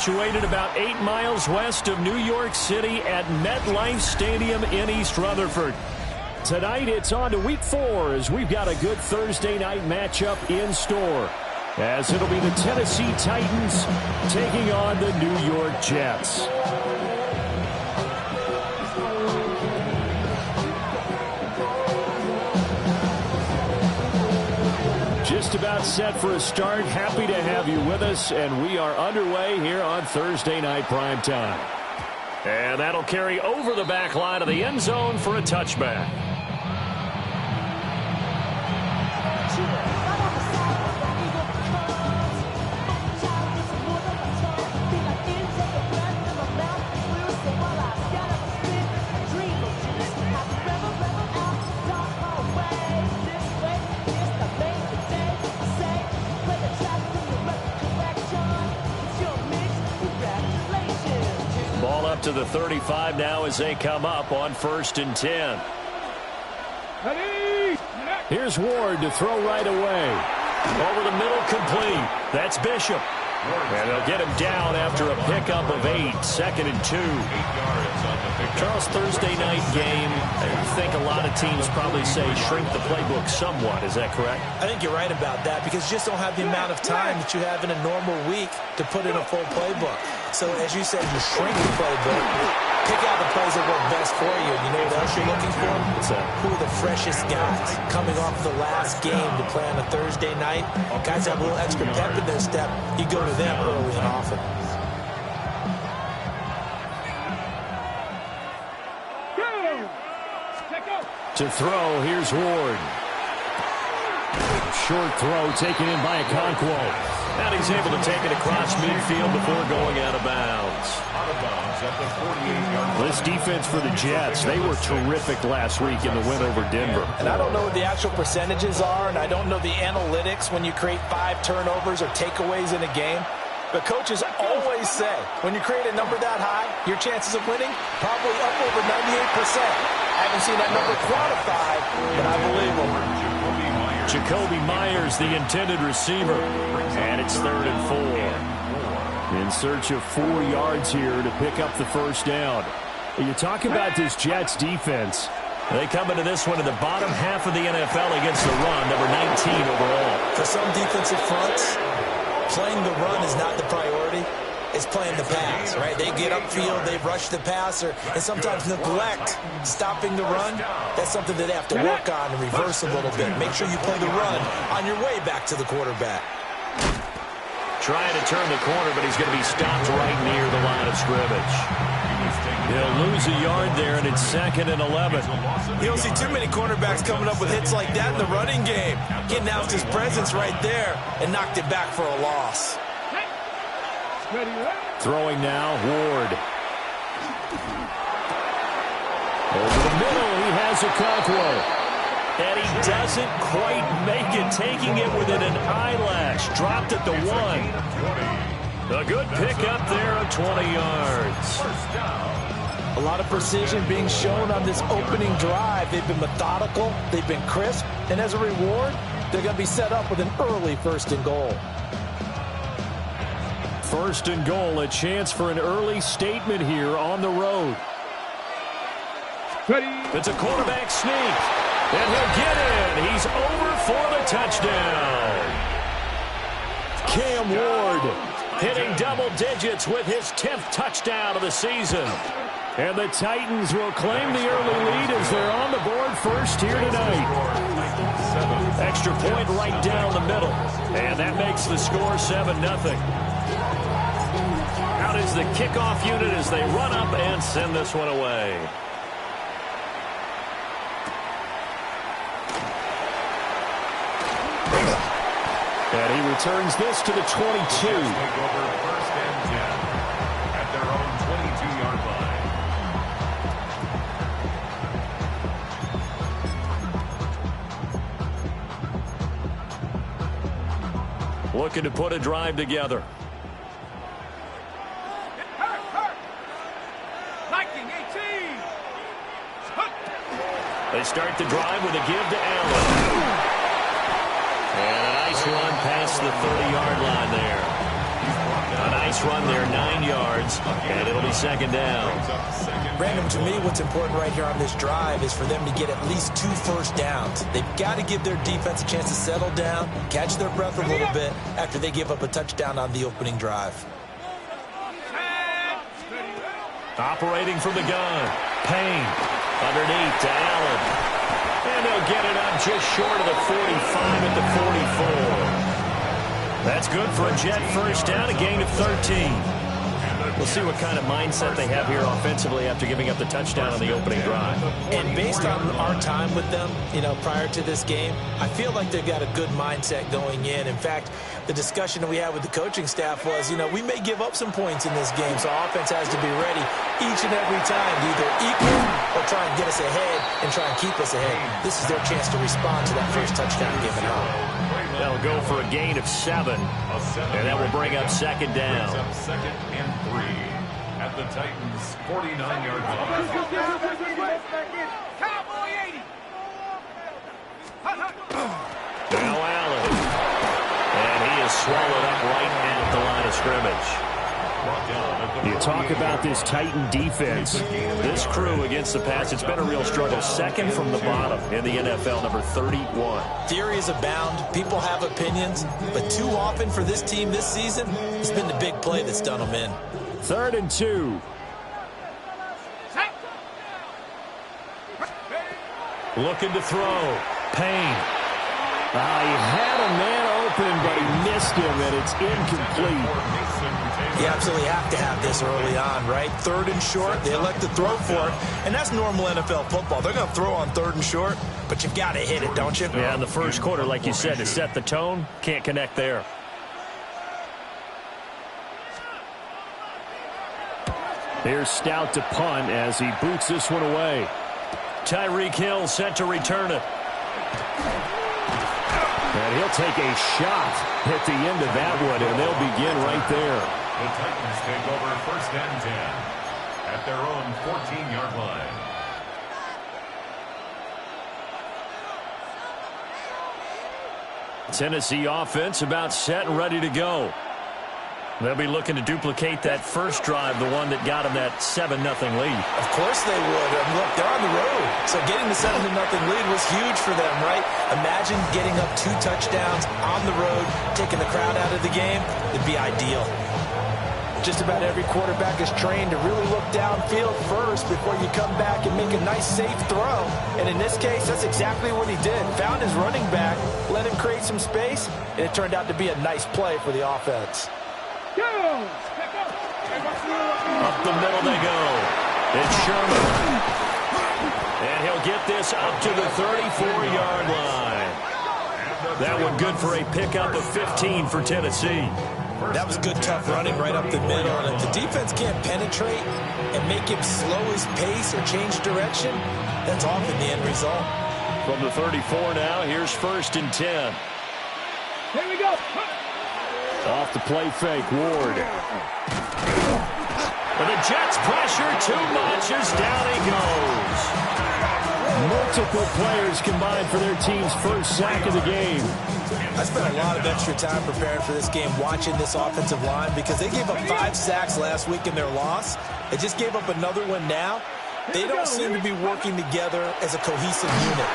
situated about 8 miles west of New York City at MetLife Stadium in East Rutherford. Tonight, it's on to Week 4 as we've got a good Thursday night matchup in store, as it'll be the Tennessee Titans taking on the New York Jets. Just about set for a start. Happy to have you with us, and we are underway here on Thursday Night Primetime. And that'll carry over the back line of the end zone for a touchback. Ball up to the 35 now as they come up on 1st and 10. Here's Ward to throw right away. Over the middle, complete. That's Bishop. And they'll get him down after a pickup of 8. 2nd and 2. Charles, Thursday night game, I think a lot of teams probably say shrink the playbook somewhat. Is that correct? I think you're right about that because you just don't have the amount of time that you have in a normal week to put in a full playbook. So, as you said, you shrink the playbook, pick out the plays that work best for you. You know what else you're looking for? Who are the freshest guys coming off the last game to play on a Thursday night? Guys have a little extra pep in their step. You go to them early and often. To throw, here's Ward. Short throw taken in by Okonkwo. And he's able to take it across midfield before going out of bounds. This defense for the Jets, they were terrific last week in the win over Denver. And I don't know what the actual percentages are, and I don't know the analytics when you create 5 turnovers or takeaways in a game. But coaches always say, when you create a number that high, your chances of winning probably up over 98%. I haven't seen that number quantified, but I believe them. Jacoby Myers, the intended receiver. And it's 3rd and 4. In search of 4 yards here to pick up the first down. You talk about this Jets defense. They come into this one in the bottom half of the NFL against the run, number 19 overall. For some defensive fronts, playing the run is not the priority. It's playing the pass, right? They get upfield, they rush the passer, and sometimes neglect stopping the run. That's something that they have to work on and reverse a little bit. Make sure you play the run on your way back to the quarterback. Trying to turn the corner, but he's going to be stopped right near the line of scrimmage. He'll lose a yard there, and it's 2nd and 11. You don't see too many cornerbacks coming up with hits like that in the running game. He announced his presence right there and knocked it back for a loss. Throwing now, Ward. Over the middle, he has Okonkwo. And he doesn't quite make it, taking it within an eyelash. Dropped at the 1. A good pickup there of 20 yards. A lot of precision being shown on this opening drive. They've been methodical, they've been crisp, and as a reward, they're going to be set up with an early 1st and goal. 1st and goal, a chance for an early statement here on the road. It's a quarterback sneak, and he'll get in. He's over for the touchdown. Cam Ward hitting double digits with his 10th touchdown of the season. And the Titans will claim the early lead as they're on the board first here tonight. Extra point right down the middle, and that makes the score 7-0. Out is the kickoff unit as they run up and send this one away. And he returns this to the 22. Looking to put a drive together. They start the drive with a give to Allen. And a nice run past the 30-yard line there. A Nice run there, 9 yards, and it'll be second down. Brandon, to me, what's important right here on this drive is for them to get at least 2 first downs. They've got to give their defense a chance to settle down, catch their breath a little bit after they give up a touchdown on the opening drive. Operating from the gun. Payne underneath to Allen. And they'll get it up just short of the 45 at the 44. That's good for a Jet first down, a gain of 13. We'll see what kind of mindset they have here offensively after giving up the touchdown on the opening drive. And based on our time with them, prior to this game, I feel like they've got a good mindset going in. In fact, the discussion that we had with the coaching staff was, we may give up some points in this game, so our offense has to be ready each and every time to either equal or try and get us ahead and try and keep us ahead. This is their chance to respond to that first touchdown given up. They'll go for a gain of 7, and that will bring up second down. Second and 3 at the Titans' 49-yard line. Now Allen. And he is swallowed up right at the line of scrimmage. You talk about this Titan defense. This crew against the pass, it's been a real struggle. Second from the bottom in the NFL, number 31. Theories abound. People have opinions. But too often for this team this season, it's been the big play that's done them in. 3rd and 2. Looking to throw. Payne. He had a man open, but he missed him, and it's incomplete. You absolutely have to have this early on, right? 3rd and short, they elect to throw for it, and that's normal NFL football. They're going to throw on 3rd and short, but you've got to hit it, don't you? Yeah, in the first quarter, like you said, to set the tone, can't connect there. Here's Stout to punt as he boots this one away. Tyreek Hill set to return it. And he'll take a shot at the end of that one, and they'll begin right there. The Titans take over 1st and 10 at their own 14-yard line. Tennessee offense about set and ready to go. They'll be looking to duplicate that first drive, the one that got them that 7-0 lead. Of course they would. Look, they're on the road. So getting the 7-0 lead was huge for them, right? Imagine getting up 2 touchdowns on the road, taking the crowd out of the game. It'd be ideal. Just about every quarterback is trained to really look downfield first before you come back and make a nice, safe throw. And in this case, that's exactly what he did. Found his running back, let him create some space, and it turned out to be a nice play for the offense. Up the middle they go. It's Sherman. And he'll get this up to the 34-yard line. That one good for a pickup of 15 for Tennessee. That was good, tough running right up the middle. And if the defense can't penetrate and make him slow his pace or change direction, that's often the end result. From the 34 now, here's 1st and 10. Here we go. Off the play fake, Ward. And the Jets pressure too much as down he goes. Multiple players combined for their team's first sack of the game. I spent a lot of extra time preparing for this game watching this offensive line because they gave up 5 sacks last week in their loss. They just gave up another one now. They don't seem to be working together as a cohesive unit.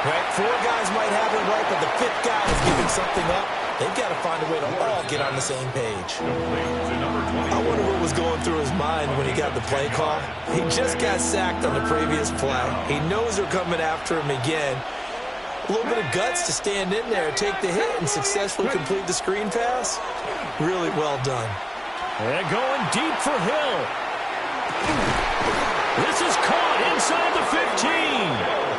Right? 4 guys might have it right, but the 5th guy is giving something up. They've got to find a way to all get on the same page. I wonder what was going through his mind when he got the play call. He just got sacked on the previous play. He knows they're coming after him again. A little bit of guts to stand in there, take the hit, and successfully complete the screen pass. Really well done. And going deep for Hill. This is caught inside the 15.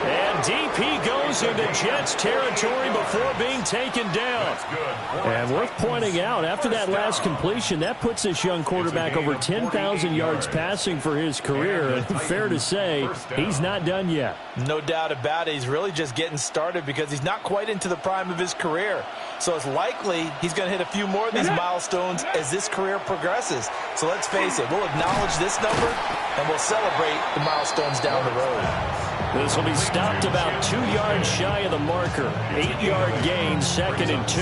And deep he goes into Jets territory before being taken down. And worth pointing out, after that last completion, that puts this young quarterback over 10,000 yards passing for his career. And fair to say, he's not done yet. No doubt about it. He's really just getting started because he's not quite into the prime of his career. So it's likely he's going to hit a few more of these milestones as this career progresses. So let's face it, we'll acknowledge this number and we'll celebrate the milestones down the road. This will be stopped about 2 yards shy of the marker. 8-yard gain, 2nd and 2.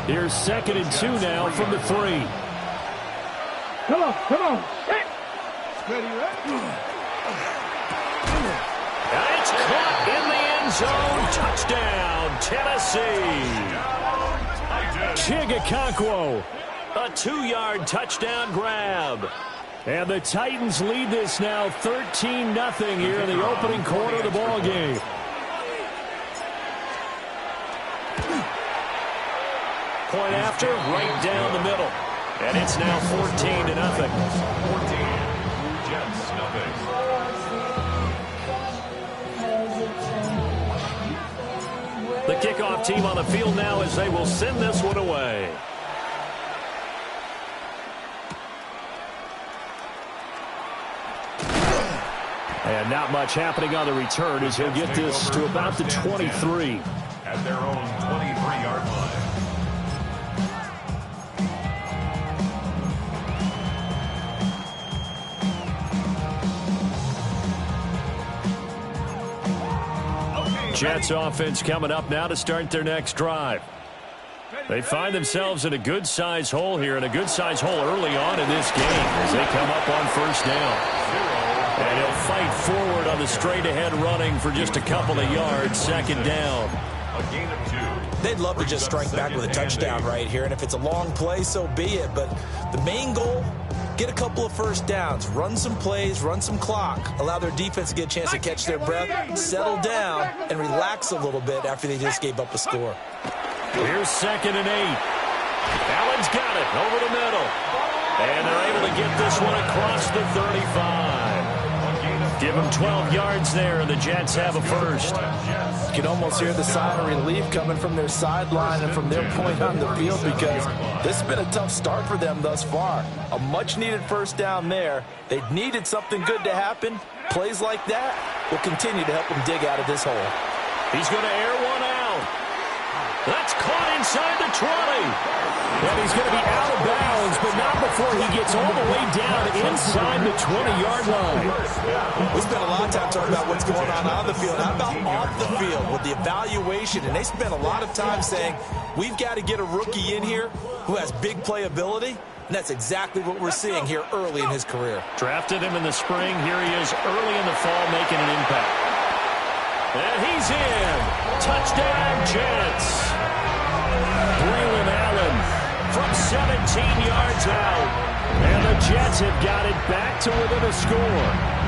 Here's 2nd and 2 now from the 3. Come on, come on. Hey. Ready, ready? And it's caught in the end zone. Touchdown, Tennessee. Chigakonkwo, a 2-yard touchdown grab. And the Titans lead this now 13-0 here in the opening quarter of the ball game. Point after, right down the middle. And it's now 14-0. 14. Jets, nothing. The kickoff team on the field now as they will send this one away. And not much happening on the return as he'll get this to about the 23. At their own 23-yard line. Jets offense coming up now to start their next drive. They find themselves in a good-sized hole here, and a good-sized hole early on in this game as they come up on first down. And he'll fight forward on the straight-ahead running for just a couple of yards, 2nd down. A gain of 2. They'd love to just strike back with a touchdown right here, and if it's a long play, so be it. But the main goal, get a couple of first downs, run some plays, run some clock, allow their defense to get a chance to catch their breath, settle down, and relax a little bit after they just gave up a score. Here's 2nd and 8. Allen's got it over the middle. And they're able to get this one across the 35. Give them 12 yards there, and the Jets have a first. You can almost hear the sigh of relief coming from their sideline and from their point on the field because this has been a tough start for them thus far. A much-needed first down there. They needed something good to happen. Plays like that will continue to help them dig out of this hole. He's going to air one out. That's caught inside the 20. And he's going to be out of bounds, but not before he gets all the way down inside the 20-yard line. We spent a lot of time talking about what's going on the field. How about off the field with the evaluation? And they spent a lot of time saying, we've got to get a rookie in here who has big playability. And that's exactly what we're seeing here early in his career. Drafted him in the spring. Here he is early in the fall making an impact. And he's in. Touchdown, Jets. Braylon Allen from 17 yards out. And the Jets have got it back to within a score.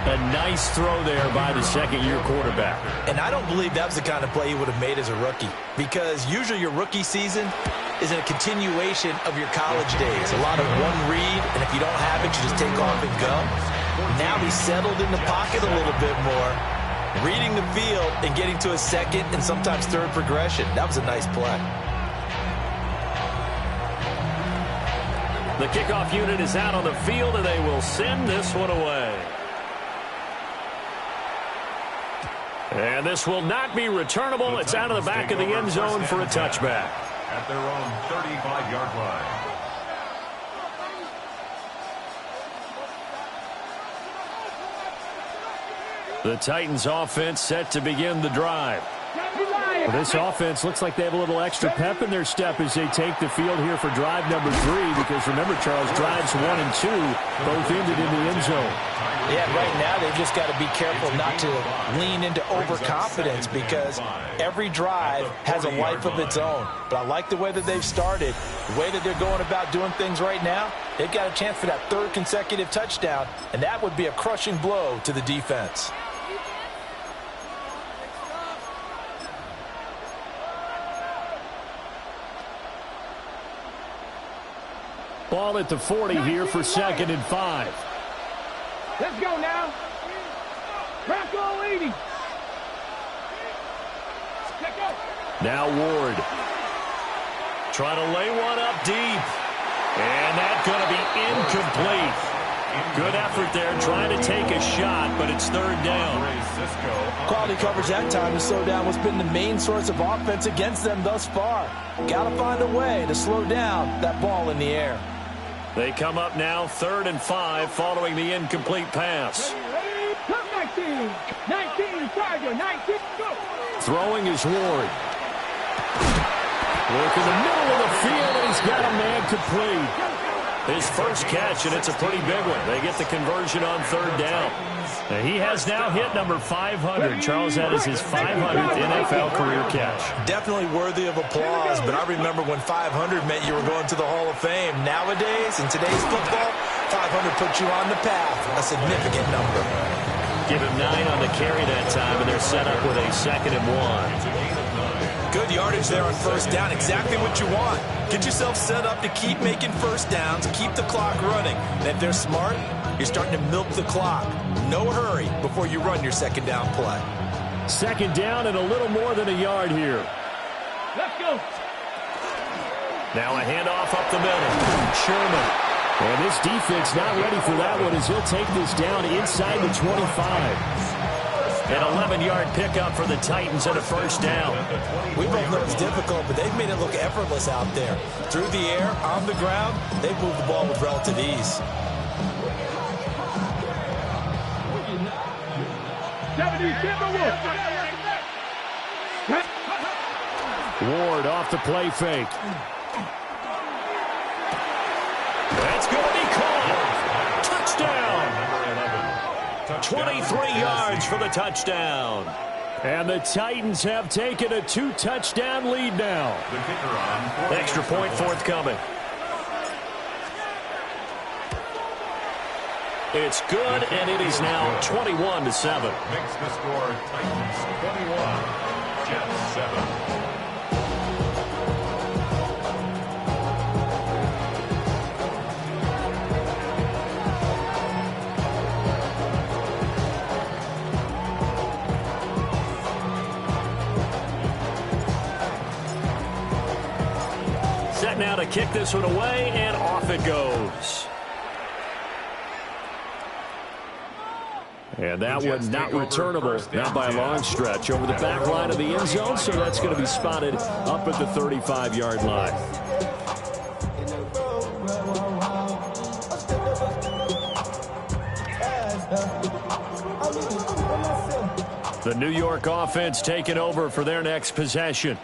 A nice throw there by the second-year quarterback. And I don't believe that was the kind of play he would have made as a rookie, because usually your rookie season is a continuation of your college days. A lot of one read, and if you don't have it, you just take off and go. Now he's settled in the pocket a little bit more, reading the field and getting to a second and sometimes third progression. That was a nice play. The kickoff unit is out on the field, and they will send this one away. And this will not be returnable. It's out of the back of the end zone for a touchback. At their own 35-yard line. The Titans offense set to begin the drive. Well, this offense looks like they have a little extra pep in their step as they take the field here for drive number 3, because remember, Charles, drives 1 and 2 both ended in the end zone. Yeah, right now they've just got to be careful not to lean into overconfidence, because every drive has a life of its own. But I like the way that they've started, the way that they're going about doing things right now. They've got a chance for that 3rd consecutive touchdown, and that would be a crushing blow to the defense. Ball at the 40 here for 2nd and 5. Let's go now. Crack all 80. Let's go. Now Ward. Trying to lay one up deep. And that's going to be incomplete. Good effort there trying to take a shot, but it's 3rd down. Quality coverage that time to slow down what's been the main source of offense against them thus far. Got to find a way to slow down that ball in the air. They come up now 3rd and 5 following the incomplete pass. Ready, come 19. 19, Tiger, 19, go. Throwing is Ward. Look in the middle of the field, and he's got a man complete. His first catch, and it's a pretty big one. They get the conversion on third down. He has now hit number 500. Charles, that is his 500th NFL career catch. Definitely worthy of applause, but I remember when 500 meant you were going to the Hall of Fame. Nowadays, in today's football, 500 puts you on the path, a significant number. Give him 9 on the carry that time, and they're set up with a 2nd and 1. Good yardage there on first down. Exactly what you want. Get yourself set up to keep making first downs, keep the clock running. And if they're smart, you're starting to milk the clock. No hurry before you run your 2nd down play. 2nd down and a little more than a yard here. Let's go. Now a handoff up the middle. Sherman. And this defense not ready for that one as he'll take this down inside the 25. An 11-yard pickup for the Titans and a first down. We both know it's difficult, but they've made it look effortless out there. Through the air, on the ground, they've moved the ball with relative ease. 70, Ward off the play fake. That's going to be called. Touchdown. 23 yards for the touchdown. And the Titans have taken a 2-touchdown lead now. Extra point forthcoming. It's good, and it is now 21-7. Makes the score Titans 21, Jets 7. Set now to kick this one away, and off it goes. And that one not returnable, not by a long stretch, over the back line of the end zone, so that's going to be spotted up at the 35-yard line. The New York offense taking over for their next possession.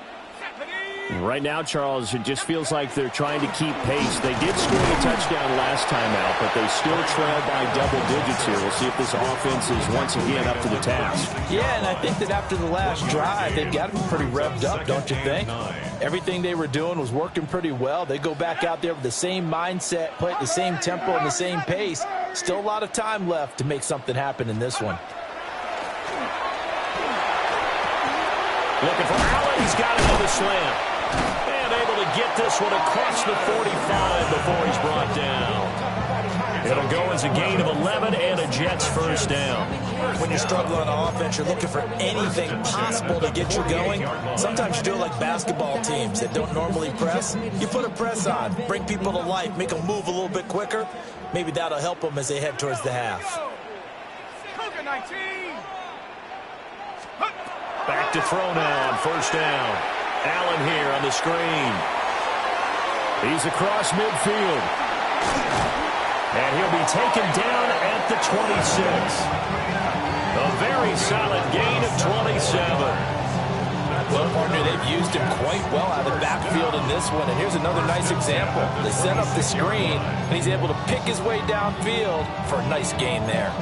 Right now, Charles, it just feels like they're trying to keep pace. They did score the touchdown last time out, but they still trail by double digits here. We'll see if this offense is once again up to the task. Yeah, and I think that after the last drive, they've got to be pretty revved up, don't you think? Everything they were doing was working pretty well. They go back out there with the same mindset, play at the same tempo and the same pace. Still a lot of time left to make something happen in this one. Looking for Allen. He's got another slam. And able to get this one across the 45 before he's brought down. It'll go as a gain of 11 and a Jets first down. When you're struggling on offense, you're looking for anything possible to get you going. Sometimes you do it like basketball teams that don't normally press. You put a press on, bring people to life, make them move a little bit quicker. Maybe that'll help them as they head towards the half. Back to throw now on first down. Allen here on the screen. He's across midfield. And he'll be taken down at the 26. A very solid gain of 27. Well, partner, they've used him quite well out of the backfield in this one. And here's another nice example. They set up the screen, and he's able to pick his way downfield for a nice gain there.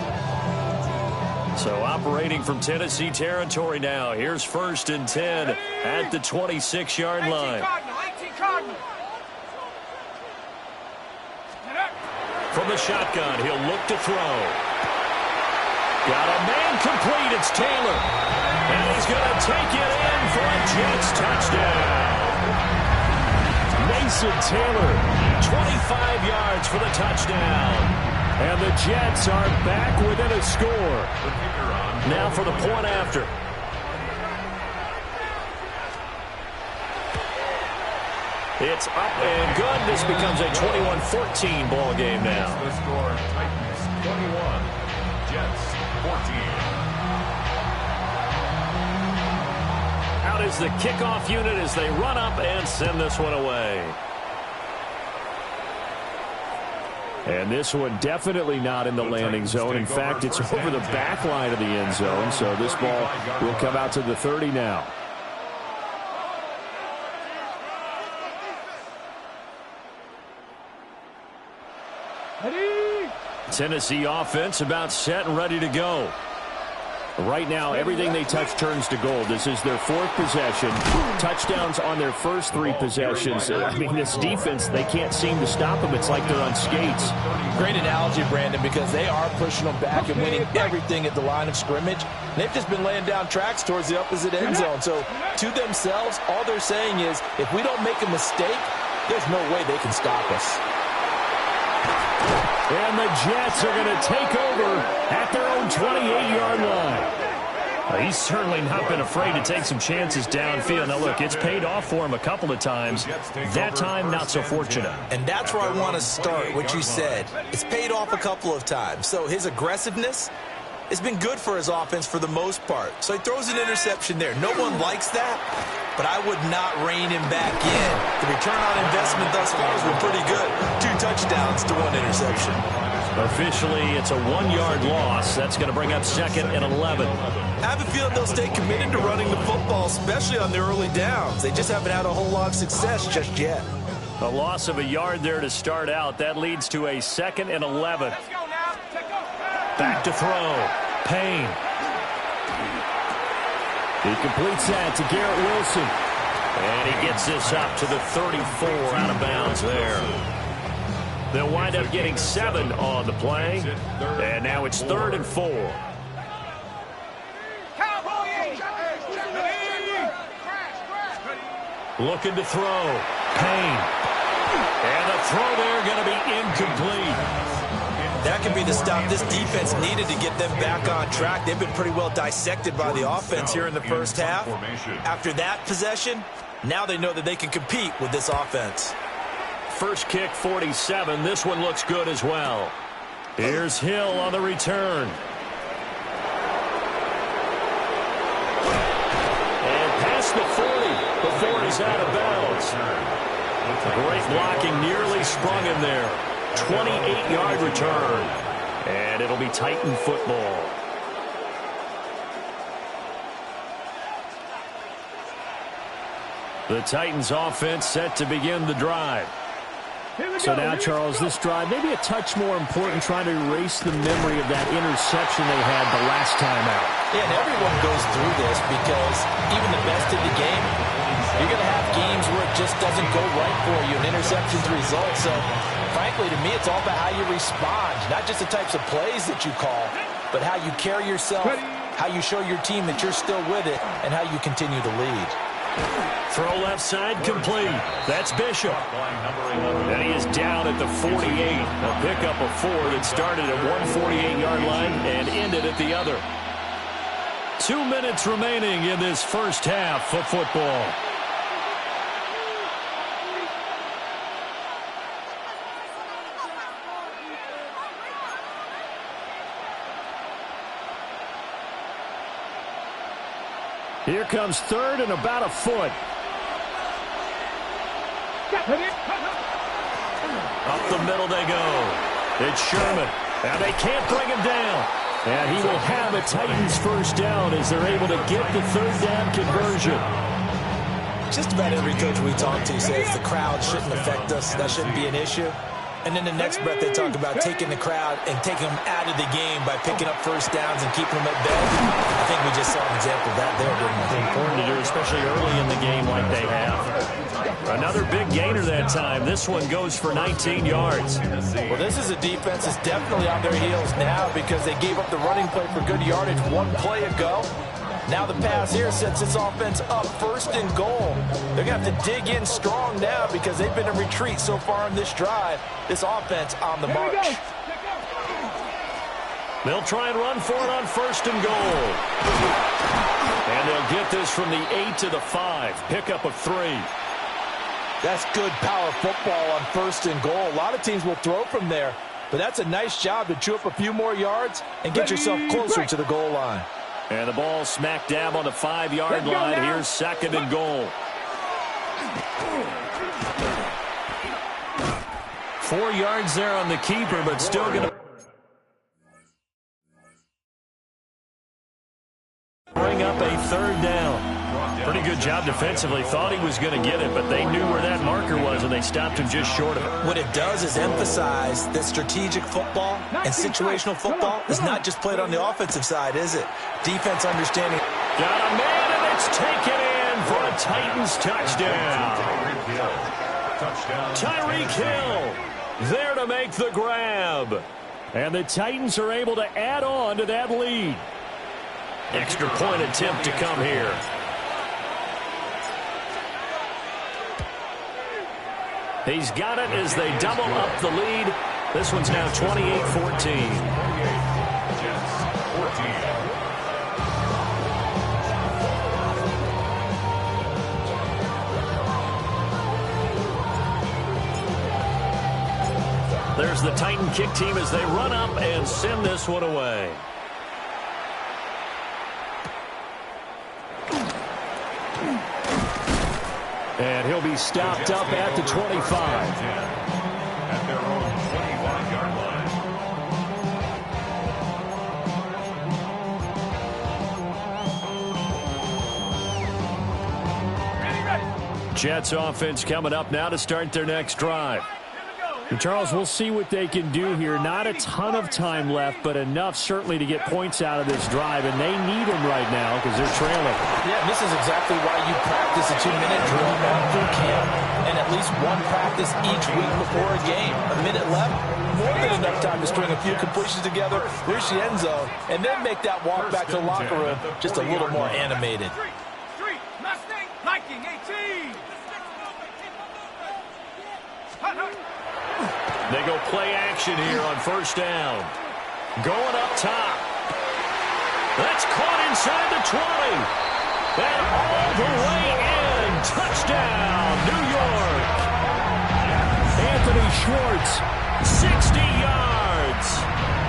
So operating from Tennessee territory now. Here's 1st and 10 at the 26-yard line. From the shotgun, he'll look to throw. Got a man complete. It's Taylor. And he's going to take it in for a Jets touchdown. Mason Taylor, 25 yards for the touchdown. And the Jets are back within a score. Now for the point after. It's up and good. This becomes a 21-14 ball game now. The score, Titans 21, Jets 14. Out is the kickoff unit as they run up and send this one away. And this one definitely not in the landing zone. In fact, it's over the back line of the end zone. So this ball will come out to the 30 now. Ready? Tennessee offense about set and ready to go. Right now, everything they touch turns to gold. This is their fourth possession. Touchdowns on their first three possessions. I mean, this defense, they can't seem to stop them. It's like they're on skates. Great analogy, Brandon, because they are pushing them back and winning everything at the line of scrimmage. They've just been laying down tracks towards the opposite end zone. So to themselves, all they're saying is, if we don't make a mistake, there's no way they can stop us. And the Jets are going to take over at their own 28-yard line. He's certainly not been afraid to take some chances downfield. Now, look, it's paid off for him a couple of times. That time, not so fortunate. And that's where I want to start, what you said. It's paid off a couple of times. So his aggressiveness has been good for his offense for the most part. So he throws an interception there. No one likes that, but I would not rein him back in. The return on investment thus far has been pretty good. 2 touchdowns to 1 interception. Officially, it's a 1-yard loss. That's going to bring up 2nd and 11. I have a feeling they'll stay committed to running the football, especially on their early downs. They just haven't had a whole lot of success just yet. A loss of a yard there to start out. That leads to a 2nd and 11. Back to throw. Payne. He completes that to Garrett Wilson. And he gets this up to the 34 out of bounds there. They'll wind up getting 7 on the play. And now it's 3rd and 4. Looking to throw. Payne. And the throw there going to be incomplete. That could be the stop this defense needed to get them back on track. They've been pretty well dissected by the offense here in the first half. After that possession, now they know that they can compete with this offense. First kick, 47. This one looks good as well. Here's Hill on the return. And past the 40 before he's out of bounds. Great blocking, nearly sprung him there. 28-yard return. And it'll be Titan football. The Titans offense set to begin the drive. So now, Charles, this drive maybe a touch more important, trying to erase the memory of that interception they had the last time out. Yeah, and everyone goes through this because even the best in the game, you're going to have games where it just doesn't go right for you, and interceptions result. So, frankly, to me, it's all about how you respond, not just the types of plays that you call, but how you carry yourself, how you show your team that you're still with it, and how you continue to lead. Throw left side complete. That's Bishop. And he is down at the 48. A pickup of 4 that started at one 48-yard line and ended at the other. 2 minutes remaining in this first half of football. Here comes 3rd and about a foot. Up the middle they go. It's Sherman. And they can't bring him down. And he will have a Titans first down as they're able to get the 3rd down conversion. Just about every coach we talk to says the crowd shouldn't affect us. That shouldn't be an issue. And then the next breath they talk about taking the crowd and taking them out of the game by picking up first downs and keeping them at bay. I think we just saw an example of that there, didn't we? It's important to do, especially early in the game like they have. Another big gainer that time. This one goes for 19 yards. Well, this is a defense that's definitely on their heels now because they gave up the running play for good yardage one play ago. Now the pass here sets this offense up 1st and goal. They're going to have to dig in strong now because they've been in retreat so far in this drive. This offense on the march. They'll try and run for it on 1st and goal. And they'll get this from the 8 to the 5. Pickup of 3. That's good power football on 1st and goal. A lot of teams will throw from there, but that's a nice job to chew up a few more yards and get yourself closer to the goal line. And the ball smack dab on the 5-yard line. Here's 2nd and goal. 4 yards there on the keeper, but still going to bring up a 3rd down. Pretty good job defensively. Thought he was going to get it, but they knew where that marker was, and they stopped him just short of it. What it does is emphasize that strategic football and situational football is not just played on the offensive side, is it? Defense understanding. Got a man, and it's taken in for a Titans touchdown. Tyreek Hill there to make the grab. And the Titans are able to add on to that lead. Extra point attempt to come here. He's got it as they double up the lead. This one's now 28-14. There's the Titan kick team as they run up and send this one away. And he'll be stopped up at the 25. At their own 25-yard line. Jets offense coming up now to start their next drive. And Charles, we'll see what they can do here. Not a ton of time left, but enough certainly to get points out of this drive, and they need them right now because they're trailing. Yeah, this is exactly why you practice a 2-minute drill all through camp and at least one practice each week before a game. A minute left, more than enough time to string a few completions together, reach the end zone, and then make that walk back to the locker room just a little more animated. Street, Mustang, hiking, 18. They go play action here on first down. Going up top. That's caught inside the 20. And all the way in. Touchdown, New York. Anthony Schwartz, 60 yards.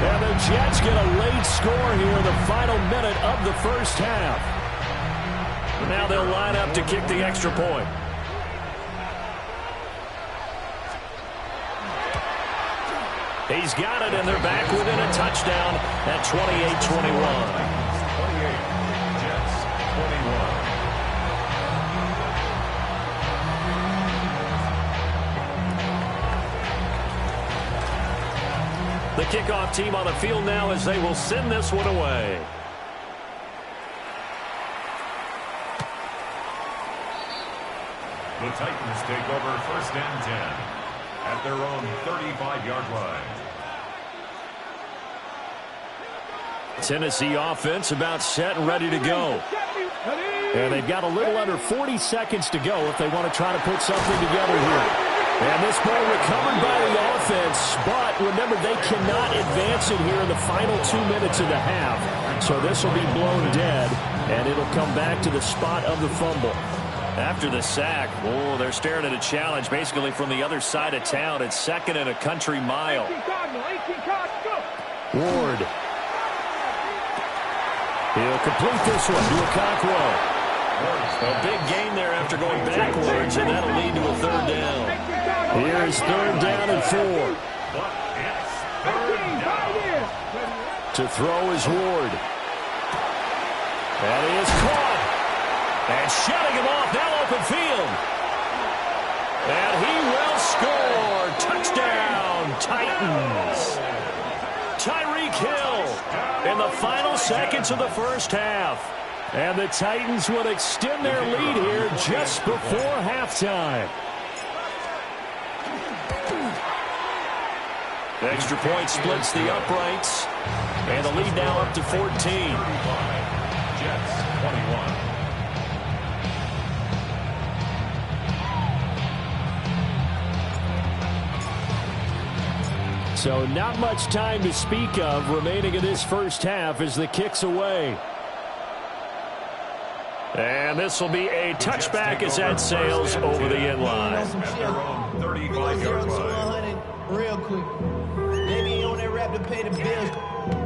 And the Jets get a late score here in the final minute of the first half. Now they'll line up to kick the extra point. He's got it, and they're back within a touchdown at 28-21. 28, Jets, 21. The kickoff team on the field now as they will send this one away. The Titans take over first and 10 at their own 35-yard line. Tennessee offense about set and ready to go. And they've got a little under 40 seconds to go if they want to try to put something together here. And this ball recovered by the offense, but remember, they cannot advance it here in the final 2 minutes of the half. So this will be blown dead, and it'll come back to the spot of the fumble. After the sack, oh, they're staring at a challenge basically from the other side of town. It's second and a country mile. Ward. He'll complete this one to Okonkwo. A big gain there after going backwards, and that'll lead to a third down. Here's third down and 4. To throw is Ward. That is caught. And shutting him off, now open field. And he will score. Touchdown, Titans. Tyreek Hill in the final seconds of the first half. And the Titans would extend their lead here just before halftime. The extra point splits the uprights. And the lead now up to 14. Jets, 21. So not much time to speak of remaining in this first half as the kick's away. And this will be a touchback as that sails over the end line. At their own 35-yard line. Real quick. Maybe you on that rap to pay the bills.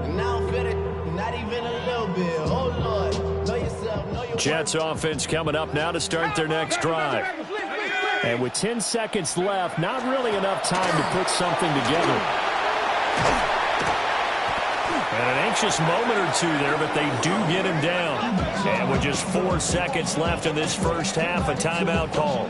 And I don't fit it, not even a little bit. Oh, Lord. Know yourself, know your Jets offense coming up now to start their next drive. And with 10 seconds left, not really enough time to put something together. And an anxious moment or two there, but they do get him down. And with just 4 seconds left in this first half, a timeout call.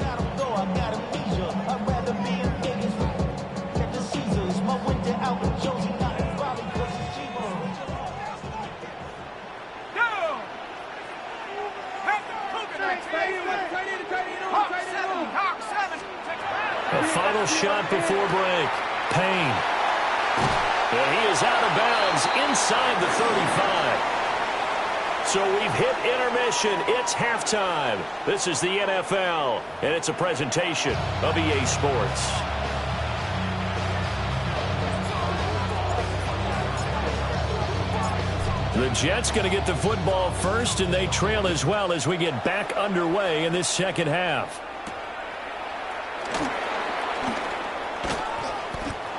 A final shot before break. Payne. And he is out of bounds inside the 35. So we've hit intermission. It's halftime. This is the NFL, and it's a presentation of EA Sports. The Jets going to get the football first, and they trail as well as we get back underway in this second half.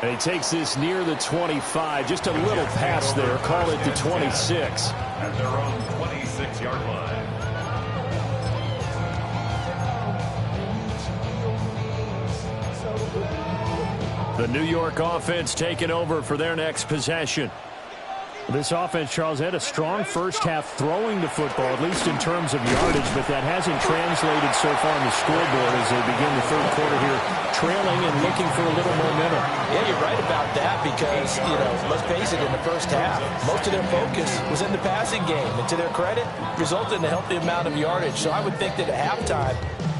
And he takes this near the 25. Just a little pass there. Call it the 26. At their own 26-yard line. The New York offense taking over for their next possession. This offense, Charles, had a strong first half throwing the football, at least in terms of yardage, but that hasn't translated so far on the scoreboard as they begin the third quarter here, trailing and looking for a little momentum. Yeah, you're right about that because, let's face it, in the first half, most of their focus was in the passing game. And to their credit, resulted in a healthy amount of yardage. So I would think that at halftime,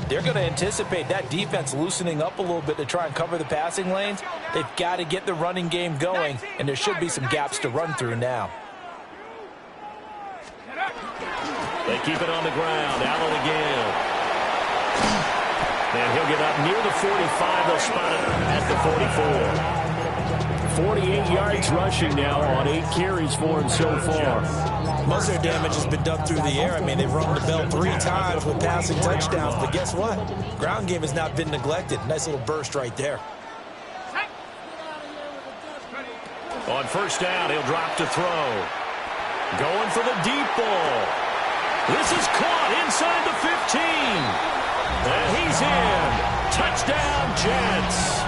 they're going to anticipate that defense loosening up a little bit to try and cover the passing lanes. They've got to get the running game going, and there should be some gaps to run through now. They keep it on the ground. Allen again. And he'll get up near the 45. They'll spot it at the 44. 48 yards rushing now on 8 carries for him so far. Most of their damage has been done through the air. I mean, they've rung the bell 3 times with passing touchdowns. But guess what? Ground game has not been neglected. Nice little burst right there. On first down, he'll drop to throw. Going for the deep ball. This is caught inside the 15. And he's in. Touchdown, Jets.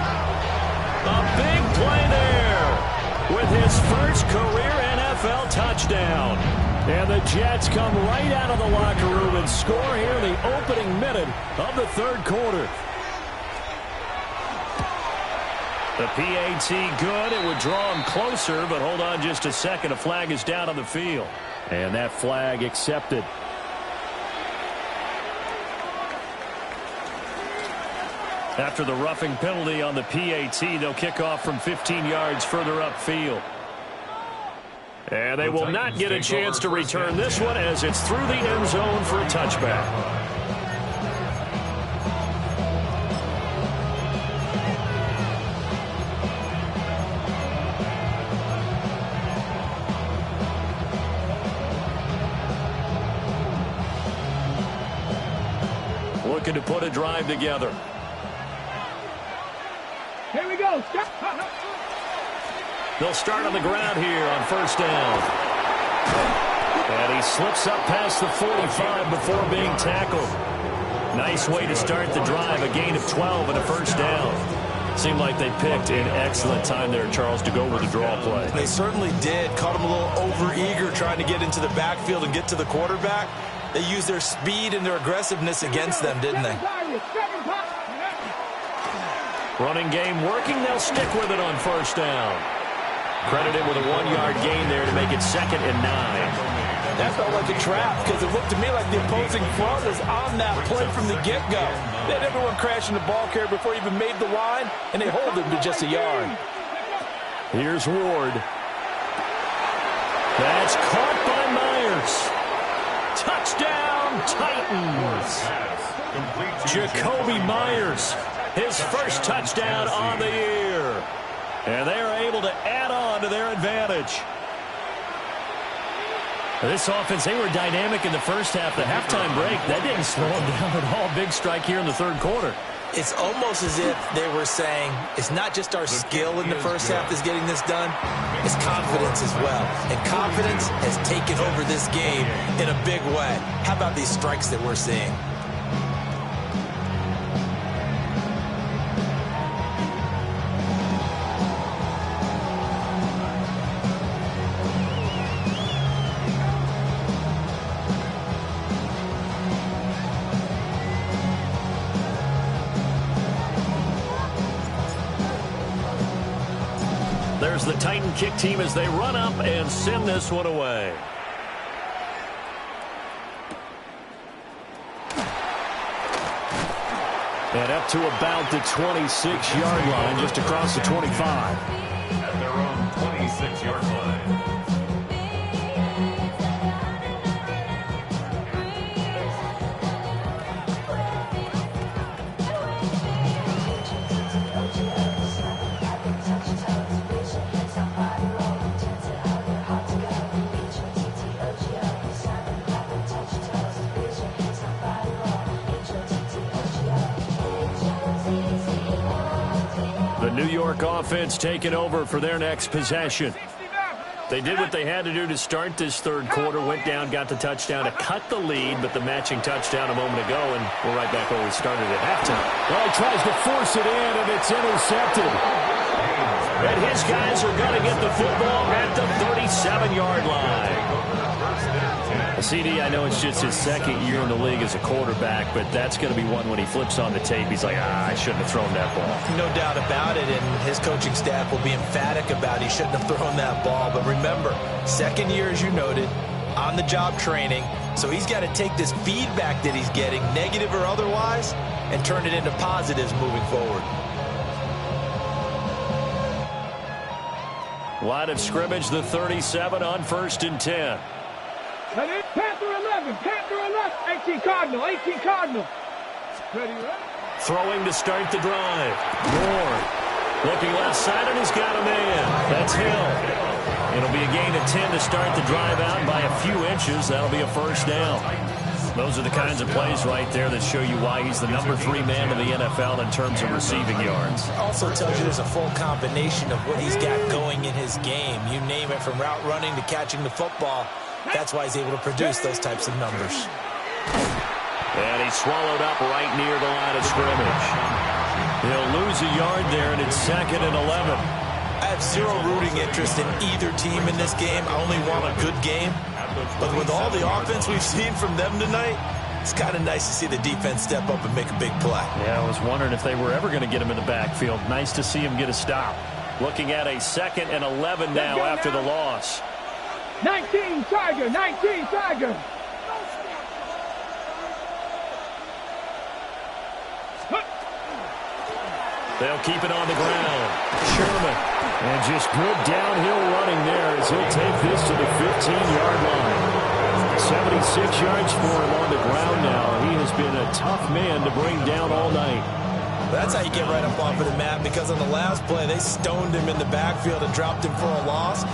A big play there with his first career NFL touchdown. And the Jets come right out of the locker room and score here in the opening minute of the third quarter. The PAT good. It would draw him closer, but hold on just a second. A flag is down on the field. And that flag accepted. After the roughing penalty on the PAT, they'll kick off from 15 yards further upfield. And they will not get a chance to return this one as it's through the end zone for a touchback. Looking to put a drive together. Here we go. They'll start on the ground here on first down. And he slips up past the 45 before being tackled. Nice way to start the drive. A gain of 12 and a first down. Seemed like they picked an excellent time there, Charles, to go with the draw play. They certainly did. Caught him a little over-eager trying to get into the backfield and get to the quarterback. They used their speed and their aggressiveness against them, didn't they? Running game working. They'll stick with it on first down. Credited with a 1-yard gain there to make it 2nd and 9. That felt like a trap because it looked to me like the opposing front was on that play from the get-go. They had everyone crashing the ball carrier before he even made the line, and they hold him to just a yard. Here's Ward. That's caught by Myers. Touchdown, Titans. Jacoby Myers, his first touchdown on the year. And they are able to add on to their advantage. This offense, they were dynamic in the first half. The halftime break, that didn't slow them down at all. Big strike here in the third quarter. It's almost as if they were saying, it's not just our skill in the first half that's getting this done, it's confidence as well. And confidence has taken over this game in a big way. How about these strikes that we're seeing? there's the Titan kick team as they run up and send this one away. And up to about the 26-yard line, just across the 25. At their own 26-yard line. The New York offense taking over for their next possession. They did what they had to do to start this third quarter, went down, got the touchdown to cut the lead, but the matching touchdown a moment ago, and we're right back where we started at halftime. Well, he tries to force it in, and it's intercepted. And his guys are going to get the football at the 37-yard line. CD, I know it's just his second year in the league as a quarterback, but that's going to be one when he flips on the tape. He's like, I shouldn't have thrown that ball. No doubt about it, and his coaching staff will be emphatic about he shouldn't have thrown that ball. But remember, second year, as you noted, on-the-job training, so he's got to take this feedback that he's getting, negative or otherwise, and turn it into positives moving forward. Line of scrimmage, the 37 on 1st and 10. Panther 11, Panther 11. 18 Cardinal, 18 Cardinal. Ready, right? Throwing to start the drive. Moore looking left side, and he's got a man. That's Hill. It'll be a gain of 10 to start the drive out by a few inches. That'll be a first down. Those are the kinds of plays right there that show you why he's the number 3 man in the NFL in terms of receiving yards. Also tells you there's a full combination of what he's got going in his game. You name it, from route running to catching the football. That's why he's able to produce those types of numbers. And he's swallowed up right near the line of scrimmage. He'll lose a yard there, and it's 2nd and 11. I have zero rooting interest in either team in this game. I only want a good game. But with all the offense we've seen from them tonight, it's kind of nice to see the defense step up and make a big play. Yeah, I was wondering if they were ever going to get him in the backfield. Nice to see him get a stop. Looking at a 2nd and 11 now after the loss. 19 Tiger, 19 Tiger. They'll keep it on the ground. Sherman. And just good downhill running there as he'll take this to the 15-yard line. 76 yards for him on the ground now. He has been a tough man to bring down all night. That's how you get right up off of the mat, because on the last play, they stoned him in the backfield and dropped him for a loss.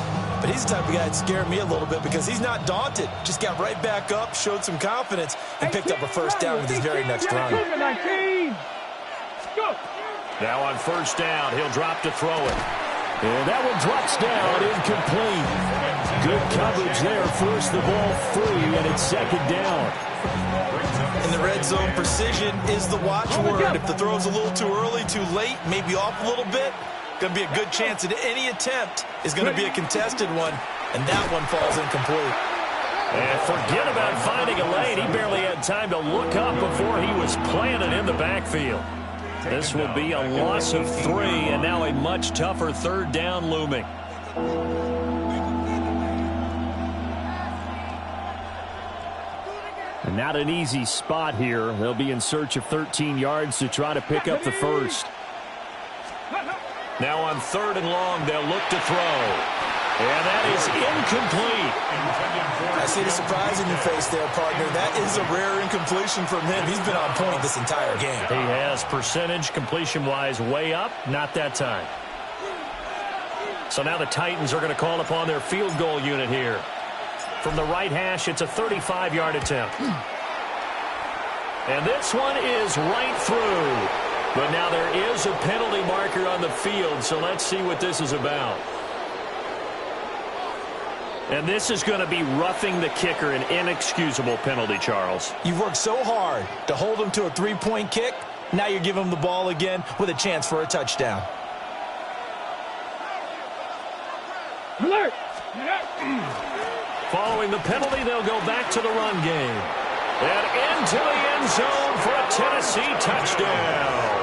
But he's the type of guy that scared me a little bit because he's not daunted. Just got right back up, showed some confidence, and picked up a first down with his very next run. 19. Go. Now on first down, he'll drop to throw it. And that one drops down, incomplete. Good coverage there, forced the ball free, and it's 2nd down. In the red zone, precision is the watchword. If the throw's a little too early, too late, maybe off a little bit, going to be a good chance that any attempt is going to be a contested one, and that one falls incomplete. And forget about finding a lane. He barely had time to look up before he was planted in the backfield. This will be a loss of 3, and now a much tougher 3rd down looming. And not an easy spot here. They'll be in search of 13 yards to try to pick up the first. Now on 3rd and long, they'll look to throw. And that is incomplete. I see the surprise in your face there, partner. That is a rare incompletion from him. He's been on point this entire game. He has percentage completion-wise way up. Not that time. So now the Titans are going to call upon their field goal unit here. From the right hash, it's a 35-yard attempt. And this one is right through. But now there is a penalty marker on the field, so let's see what this is about. And this is going to be roughing the kicker, an inexcusable penalty, Charles. You've worked so hard to hold him to a 3-point kick. Now you're giving him the ball again with a chance for a touchdown. Alert. Following the penalty, they'll go back to the run game. And into the end zone for a Tennessee touchdown.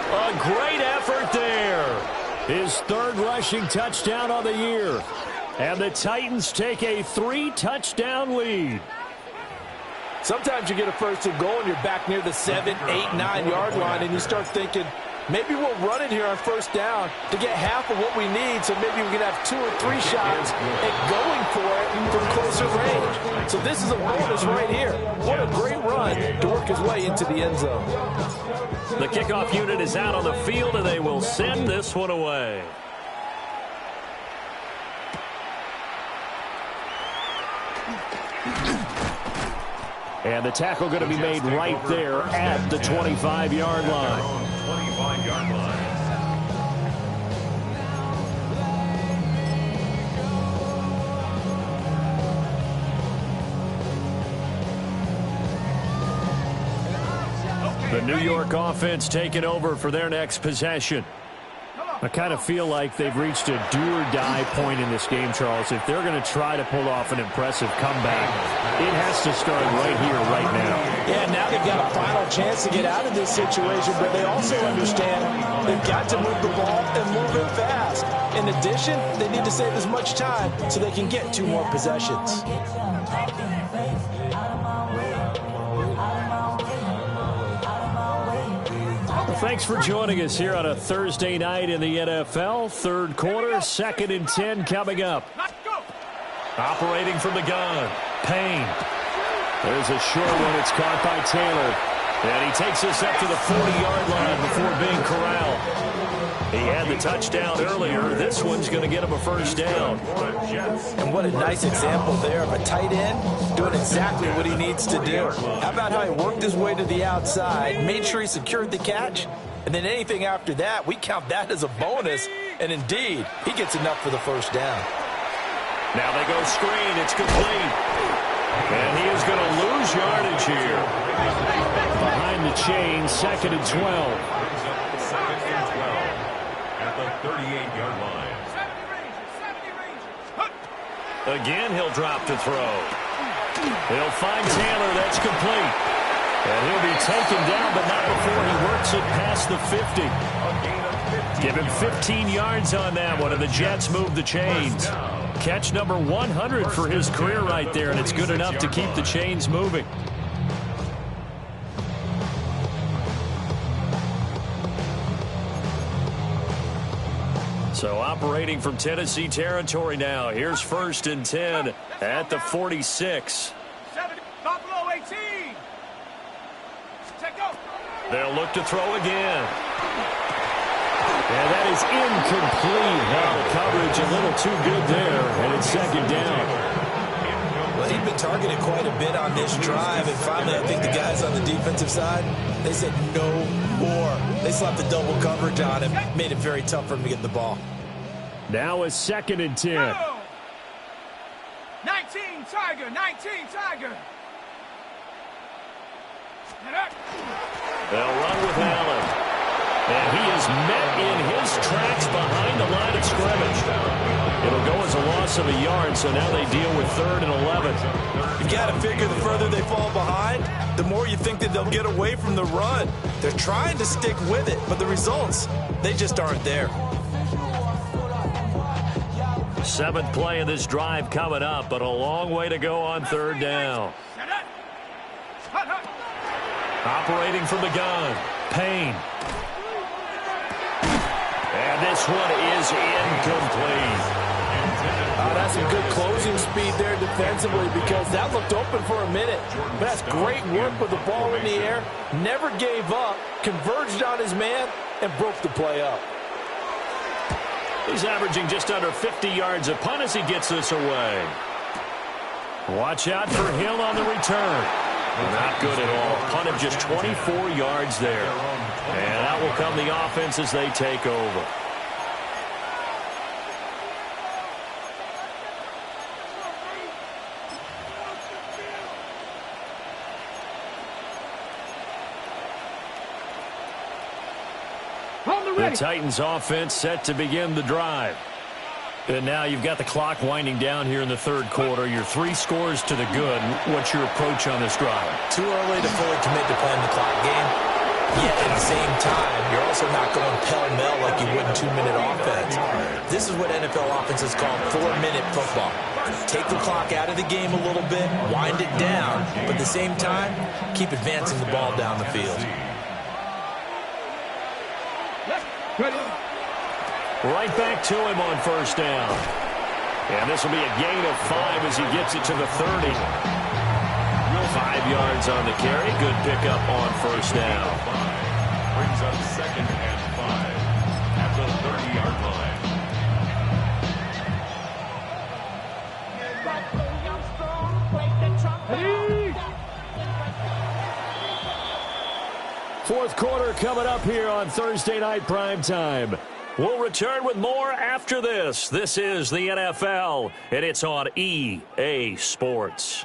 A great effort there. His third rushing touchdown of the year. And the Titans take a 3-touchdown lead. Sometimes you get a first and goal and you're back near the 7, 8, 9-yard line, and you start thinking, maybe we'll run it here on first down to get half of what we need, so maybe we can have 2 or 3 shots at going for it from closer range. So this is a bonus right here. What a great run to work his way into the end zone. The kickoff unit is out on the field, and they will send this one away. And the tackle going to be made right there at the 25-yard line. 25-yard line. The New York offense taking over for their next possession. I kind of feel like they've reached a do-or-die point in this game, Charles. If they're going to try to pull off an impressive comeback, it has to start right here, right now. Yeah, now they've got a final chance to get out of this situation, but they also understand they've got to move the ball and move it fast. In addition, they need to save as much time so they can get 2 more possessions. Thanks for joining us here on a Thursday night in the NFL. Third quarter, 2nd and 10 coming up. Operating from the gun, Payne. There's a short one. It's caught by Taylor. And he takes us up to the 40-yard line before being corralled. He had the touchdown earlier. This one's going to get him a first down. And what a nice example there of a tight end doing exactly what he needs to do. How about how he worked his way to the outside, made sure he secured the catch, and then anything after that, we count that as a bonus. And indeed, he gets enough for the first down. Now they go screen. It's complete. And he is going to lose yardage here. Behind the chain, 2nd and 12. At the 38-yard line. Again, he'll drop to throw. He'll find Taylor. That's complete. And he'll be taken down, but not before he works it past the 50. Give him 15 yards on that one, and the Jets move the chains. Catch number 100 for his career right there, and it's good enough to keep the chains moving. So operating from Tennessee territory now. Here's 1st and 10 at the 46. Buffalo 18. They'll look to throw again. And that is incomplete. Now the coverage a little too good there, and it's 2nd down. Well, he'd been targeted quite a bit on this drive, and finally I think the guys on the defensive side, they said no more. They slapped the double coverage on him, made it very tough for him to get the ball. Now a 2nd and 10. 19 Tiger, 19 Tiger. They'll run with Allen. And he is met in his tracks behind the line of scrimmage. It'll go as a loss of a yard, so now they deal with 3rd and 11. You got to figure the further they fall behind, the more you think that they'll get away from the run. They're trying to stick with it, but the results, they just aren't there. 7th play of this drive coming up, but a long way to go on 3rd down. Operating from the gun, Payne. And this one is incomplete. That's some good closing speed there defensively, because that looked open for a minute. But that's great work with the ball in the air. Never gave up, converged on his man, and broke the play up. He's averaging just under 50 yards a punt as he gets this away. Watch out for Hill on the return. Not good at all. Punt of just 24 yards there. And out will come the offense as they take over. The Titans offense set to begin the drive. And now you've got the clock winding down here in the 3rd quarter. Your 3 scores to the good. What's your approach on this drive? Too early to fully commit to playing the clock game. Yet at the same time, you're also not going pell-mell like you would in 2-minute offense. This is what NFL offenses call 4-minute football. Take the clock out of the game a little bit, wind it down, but at the same time, keep advancing the ball down the field. Right back to him on first down. And this will be a gain of 5 as he gets it to the 30. 5 yards on the carry. Good pickup on first down. Brings up 2nd and 5 at the 30-yard line. Fourth quarter coming up here on Thursday Night Primetime. We'll return with more after this. This is the NFL, and it's on EA Sports.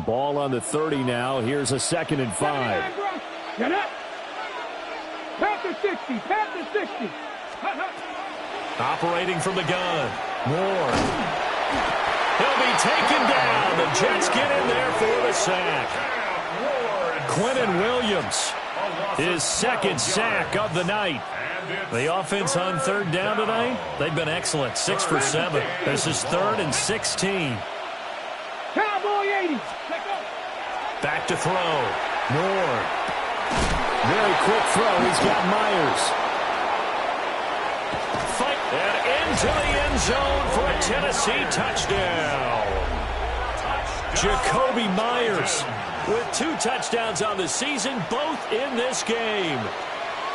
Ball on the 30 now. Here's a 2nd and 5. Get up. Panther 60. Panther 60. Operating from the gun. Moore. He'll be taken down. The Jets get in there for the sack. Quentin Williams, his 2nd sack of the night. The offense on 3rd down tonight, they've been excellent. 6 for 7. This is 3rd and 16. Cowboy 80. Back to throw. Moore. Very quick throw. He's got Myers. Fight and into the end zone for a Tennessee touchdown. Jacoby Myers with 2 touchdowns on the season, both in this game.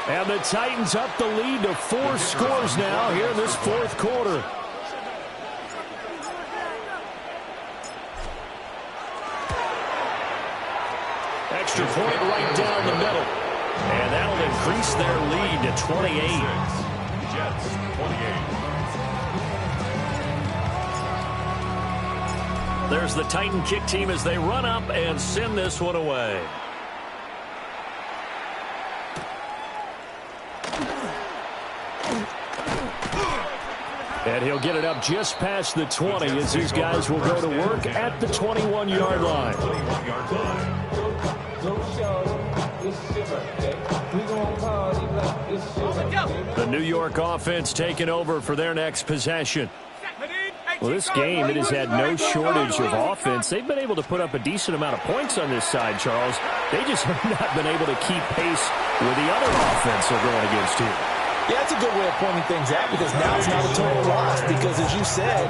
And the Titans up the lead to 4 scores now here in this fourth quarter. Extra point right down the middle. And that'll increase their lead to 28. Jets 28. There's the Titan kick team as they run up and send this one away. And he'll get it up just past the 20 as these guys will go to work at the 21-yard line. The New York offense taking over for their next possession. Well, this game, it has had no shortage of offense. They've been able to put up a decent amount of points on this side, Charles. They just have not been able to keep pace with the other offense they're going against here. Yeah, that's a good way of pointing things out because now it's not a total loss because, as you said,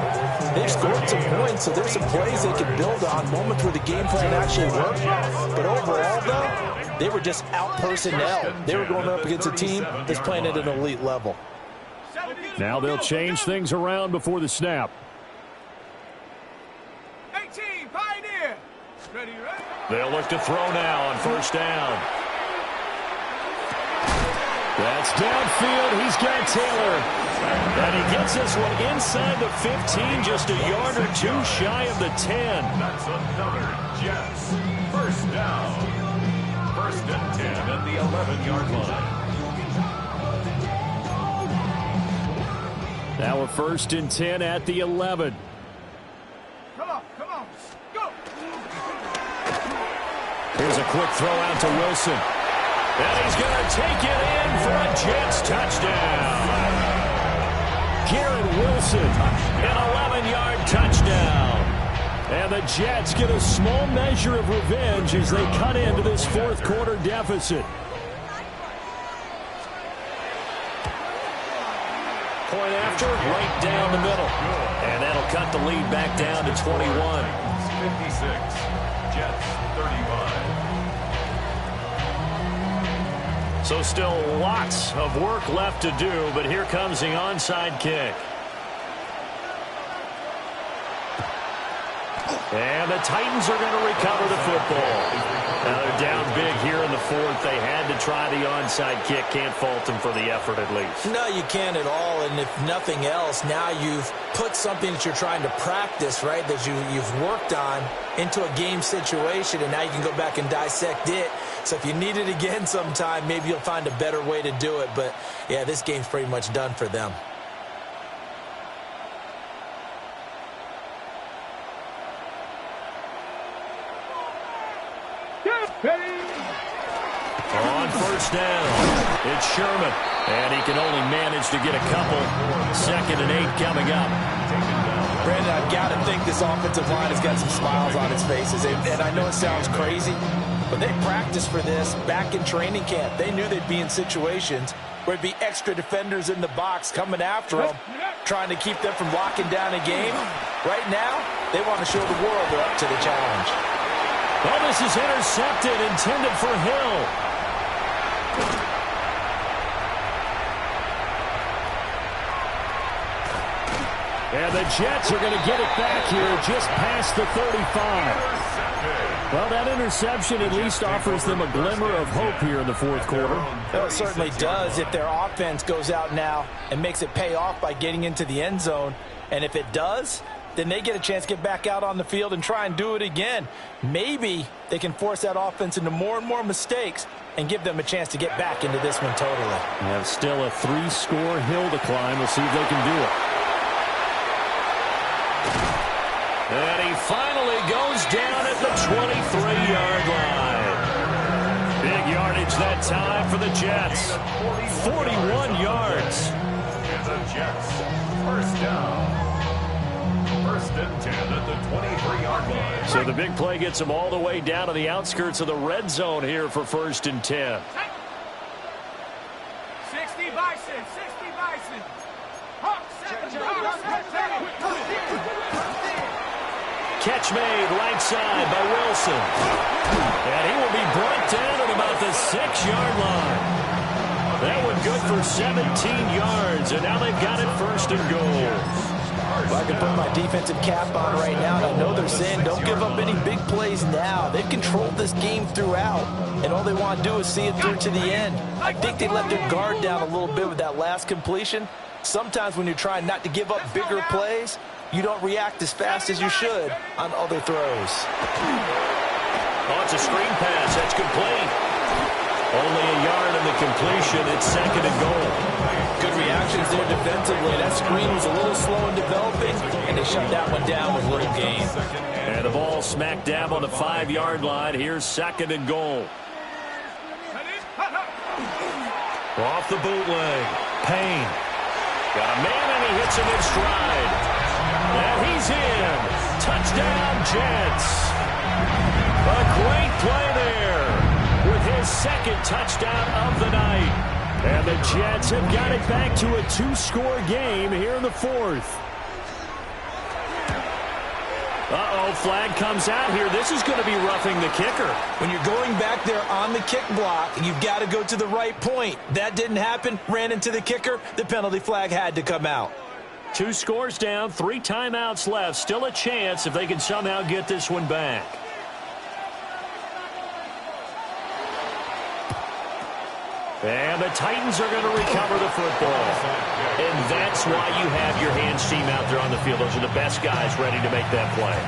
they've scored some points, so there's some plays they can build on, moments where the game plan actually worked. But overall, though, they were just out-personnel. They were going up against a team that's playing at an elite level. Now they'll change things around before the snap. 18, Pioneer. Ready, ready. They'll look to throw now on first down. That's downfield. He's got Taylor. And he gets this one inside the 15, just a yard or 2 shy of the 10. That's another Jets first down. 1st and 10 at the 11-yard line. Now a 1st and 10 at the 11. Come on, go. Here's a quick throw out to Wilson. And he's going to take it in for a Jets touchdown. Garrett Wilson, An 11-yard touchdown. and the Jets get a small measure of revenge as they cut into this fourth quarter deficit. Point after, right down the middle. And that'll cut the lead back down to 21. 56, Jets 35. So still lots of work left to do, but here comes the onside kick. And the Titans are going to recover the football. Now they're down big here in the fourth. They had to try the onside kick. Can't fault them for the effort at least. No, you can't at all. And if nothing else, now you've put something that you're trying to practice, right, that you've worked on into a game situation, and now you can go back and dissect it. So if you need it again sometime, maybe you'll find a better way to do it. But, yeah, this game's pretty much done for them. On first down, it's Sherman, and he can only manage to get a couple. 2nd and 8 coming up. Brandon, I've got to think this offensive line has got some smiles on its faces. And I know it sounds crazy, but they practiced for this back in training camp. They knew they'd be in situations where it'd be extra defenders in the box coming after them, trying to keep them from locking down a game. Right now, they want to show the world they're up to the challenge. Well, this is intercepted, intended for Hill. And the Jets are going to get it back here just past the 35. Well, that interception at least offers them a glimmer of hope here in the fourth quarter. Well, it certainly does if their offense goes out now and makes it pay off by getting into the end zone. And if it does, then they get a chance to get back out on the field and try and do it again. Maybe they can force that offense into more and more mistakes and give them a chance to get back into this one totally. They have still a 3-score hill to climb. We'll see if they can do it. And he finally goes down at the 23-yard line. Big yardage that time for the Jets. 41 yards. And the Jets, first down. 1st and 10 at the 23-yard line. So the big play gets them all the way down to the outskirts of the red zone here for 1st and 10. 60 Bison, 60 Bison. Catch made right side by Wilson. And he will be brought down at about the 6-yard line. That one good for 17 yards, and now they've got it 1st and goal. Well, I can put my defensive cap on right now, and I know they're saying don't give up any big plays now. They've controlled this game throughout, and all they want to do is see it through to the end. I think they let their guard down a little bit with that last completion. Sometimes when you're trying not to give up bigger plays, you don't react as fast as you should on other throws. Oh, it's a screen pass. That's complete. Only a yard in the completion. It's 2nd and goal. Good reactions there defensively. That screen was a little slow in developing, and they shut that one down with little gain. And the ball smack dab on the 5-yard line. Here's 2nd and goal. Off the bootleg. Payne. Got a man, and he hits him in stride. And he's in. Touchdown, Jets. A great play there with his 2nd touchdown of the night. And the Jets have got it back to a 2-score game here in the 4th. Uh-oh, flag comes out here. This is going to be roughing the kicker. When you're going back there on the kick block, you've got to go to the right point. That didn't happen. Ran into the kicker. The penalty flag had to come out. 2 scores down, 3 timeouts left. Still a chance if they can somehow get this one back. And the Titans are going to recover the football. And that's why you have your hands team out there on the field. Those are the best guys ready to make that play.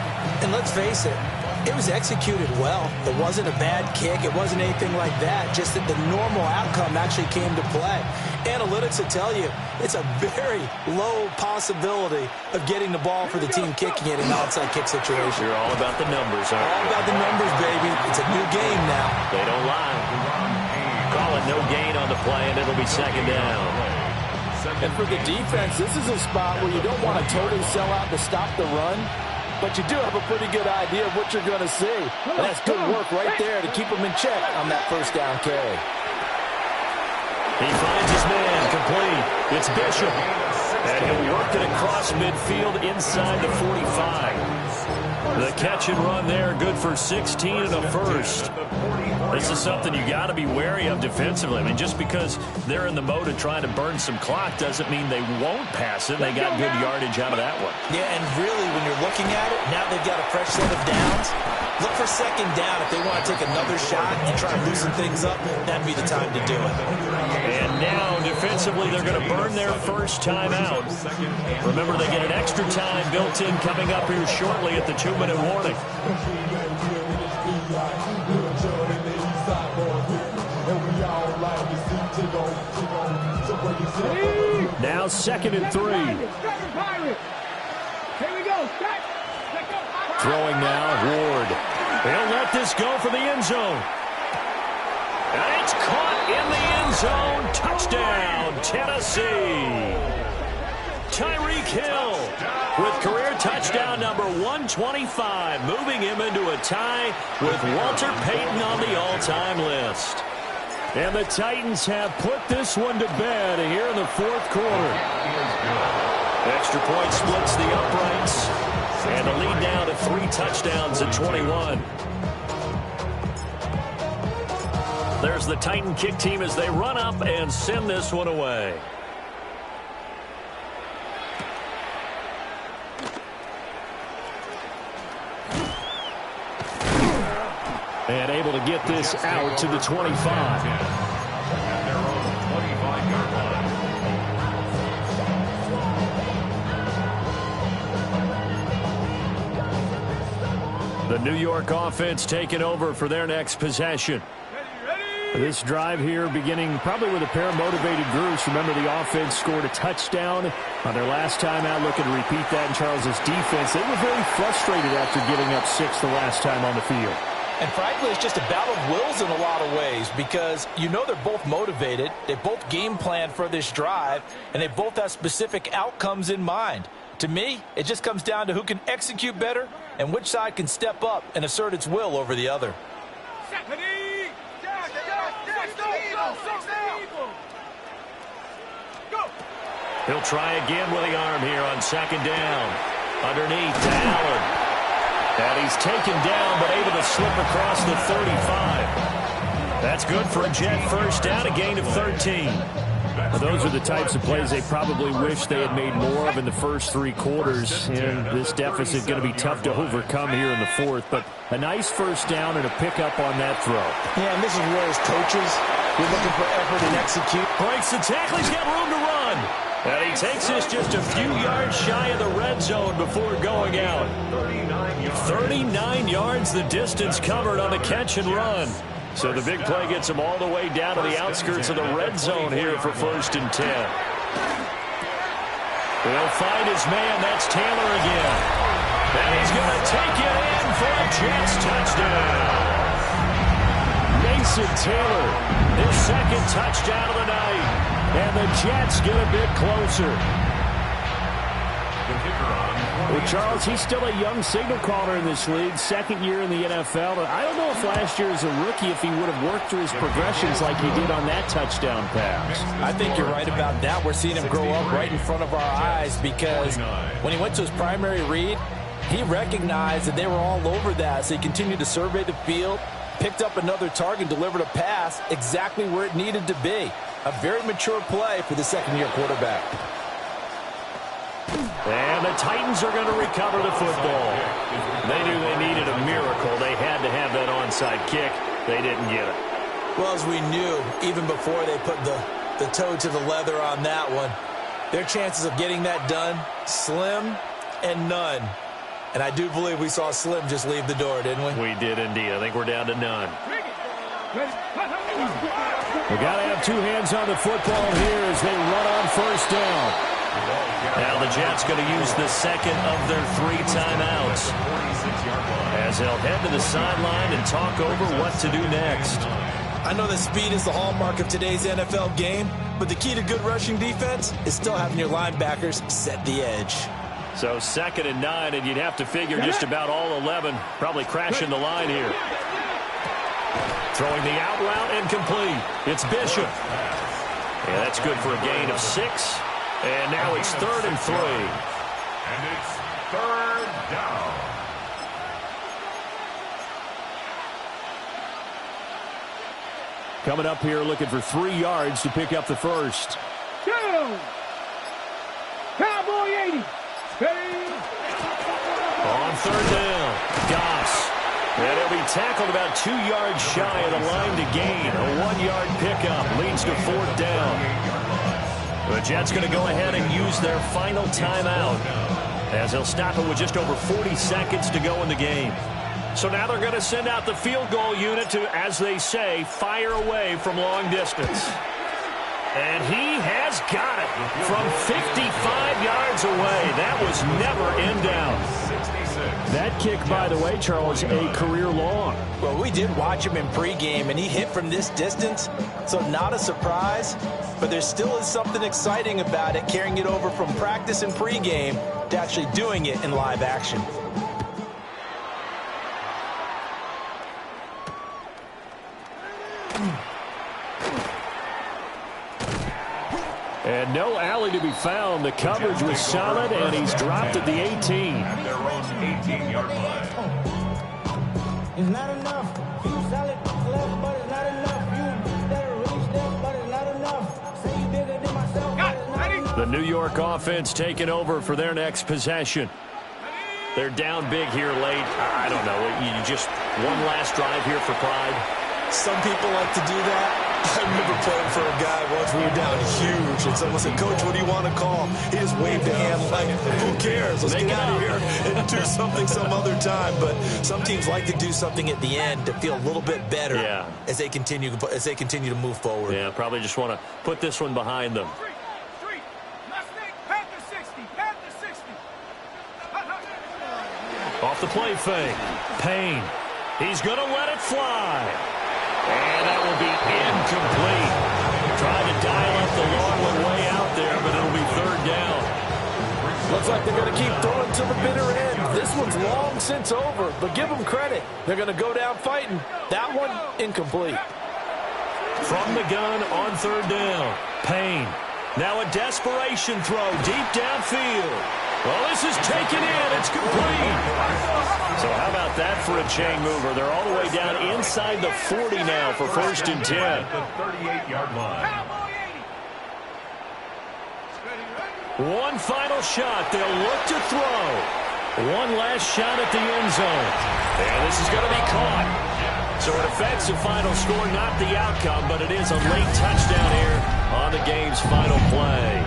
And let's face it, it was executed well. It wasn't a bad kick. It wasn't anything like that. Just that the normal outcome actually came to play. Analytics will tell you it's a very low possibility of getting the ball for the team kicking it in an outside kick situation. You're all about the numbers, aren't you? All about the numbers, baby. It's a new game now. They don't lie. Call it no gain on the play, and it'll be 2nd down. And for the defense, this is a spot where you don't want to totally sell out to stop the run, but you do have a pretty good idea of what you're going to see. And that's good work right there to keep them in check on that 1st down carry. He finds his man complete. It's Bishop. And he'll work it across midfield inside the 45. The catch and run there, good for 16 and a 1st. This is something you got to be wary of defensively. I mean, just because they're in the mode of trying to burn some clock doesn't mean they won't pass it. They got good yardage out of that one. Yeah, and really, when you're looking at it, now they've got a fresh set of downs. Look for second down. If they want to take another shot and try to loosen things up, that'd be the time to do it. And now, defensively, they're going to burn their first time out. Remember, they get an extra time built in coming up here shortly at the 2-minute warning. Now 2nd and 3. Here we go. Throwing now, Ward. He'll let this go for the end zone. And it's caught in the end zone. Touchdown, Tennessee. Tyreek Hill with career touchdown number 125, moving him into a tie with Walter Payton on the all-time list. And the Titans have put this one to bed here in the 4th quarter. Extra point splits the uprights. And a lead down to 3 touchdowns at 21. There's the Titan kick team as they run up and send this one away. And able to get this out to the 25. The New York offense taking over for their next possession. This drive here beginning probably with a pair of motivated groups. Remember, the offense scored a touchdown on their last time out. Looking to repeat that in Charles's defense. They were very frustrated after giving up 6 the last time on the field. And frankly, it's just a battle of wills in a lot of ways because you know they're both motivated. They both game plan for this drive, and they both have specific outcomes in mind. To me, it just comes down to who can execute better and which side can step up and assert its will over the other. He'll try again with the arm here on 2nd down. Underneath to Allen. And he's taken down but able to slip across the 35. That's good for a Jet first down, a gain of 13. Well, those are the types of plays they probably wish they had made more of in the first 3 quarters. And this deficit going to be tough to overcome here in the 4th. But a nice first down and a pickup on that throw. Yeah, and this is where as coaches, you're looking for effort and execute. Breaks the tackle. He's got room to run. And he takes this just a few yards shy of the red zone before going out. 39 yards the distance covered on the catch and run. So the big play gets him all the way down to the outskirts of the red zone here for 1st and 10. He'll find his man. That's Taylor again. And he's going to take it in for a Jets touchdown. Mason Taylor, his 2nd touchdown of the night. And the Jets get a bit closer. Well, Charles, he's still a young signal caller in this league, 2nd year in the NFL. But I don't know if last year as a rookie, if he would have worked through his progressions like he did on that touchdown pass. I think you're right about that. We're seeing him grow up right in front of our eyes because when he went to his primary read, he recognized that they were all over that. So he continued to survey the field, picked up another target, delivered a pass exactly where it needed to be. A very mature play for the 2nd-year quarterback. And the Titans are going to recover the football. They knew they needed a miracle. They had to have that onside kick. They didn't get it. Well, as we knew, even before they put the toe to the leather on that one, their chances of getting that done, slim and none. And I do believe we saw Slim just leave the door, didn't we? We did indeed. I think we're down to none. We got to have 2 hands on the football here as they run on 1st down. Now the Jets going to use the 2nd of their 3 timeouts as they'll head to the sideline and talk over what to do next. I know that speed is the hallmark of today's NFL game, but the key to good rushing defense is still having your linebackers set the edge. So 2nd and 9, and you'd have to figure just about all 11 probably crashing the line here. Throwing the out route incomplete. It's Bishop. Yeah, that's good for a gain of 6. And now it's 3rd and 3. And it's 3rd down. Coming up here looking for 3 yards to pick up the first. 2. Cowboy 80. On third down, Goss. And he'll be tackled about 2 yards shy of the line to gain. A 1-yard pickup leads to 4th down. The Jets going to go ahead and use their final timeout as they'll stop it with just over 40 seconds to go in the game. So now they're going to send out the field goal unit to, as they say, fire away from long distance. And he has got it from 55 yards away. That was never in doubt. That kick, by the way, Charles, a career long. Well, we did watch him in pregame, and he hit from this distance, so not a surprise. But there still is something exciting about it, carrying it over from practice and pregame to actually doing it in live action. And no alley to be found. The coverage was solid, and he's dropped at the 18. At their own 18-yard line. It's not enough. You solid left, but it's not enough. You better reach that, but it's not enough. Say you bigger than myself, but it's not enough. The New York offense taking over for their next possession. They're down big here late. I don't know. You just one last drive here for pride. Some people like to do that. I remember playing for a guy once. We were down huge, and someone said, "Coach, what do you want to call?" He just waved a hand like, "Who cares? Let's get out of here and do something some other time." But some teams like to do something at the end to feel a little bit better as they continue to move forward. Yeah, probably just want to put this one behind them. Three. Mustang, Panther 60. Panther 60. Off the play fake. Payne. He's going to let it fly. And that will be incomplete. Trying to dial up the long one way out there, but it'll be 3rd down. Looks like they're going to keep throwing to the bitter end. This one's long since over, but give them credit. They're going to go down fighting. That one, incomplete. From the gun on 3rd down. Payne. Now a desperation throw deep downfield. Well, this is taken in. It's complete. So how about that for a chain mover? They're all the way down inside the 40 now for 1st and 10. At the 38-yard line. One final shot. They'll look to throw. One last shot at the end zone. And this is going to be caught. So it affects the final score, not the outcome, but it is a late touchdown here on the game's final play.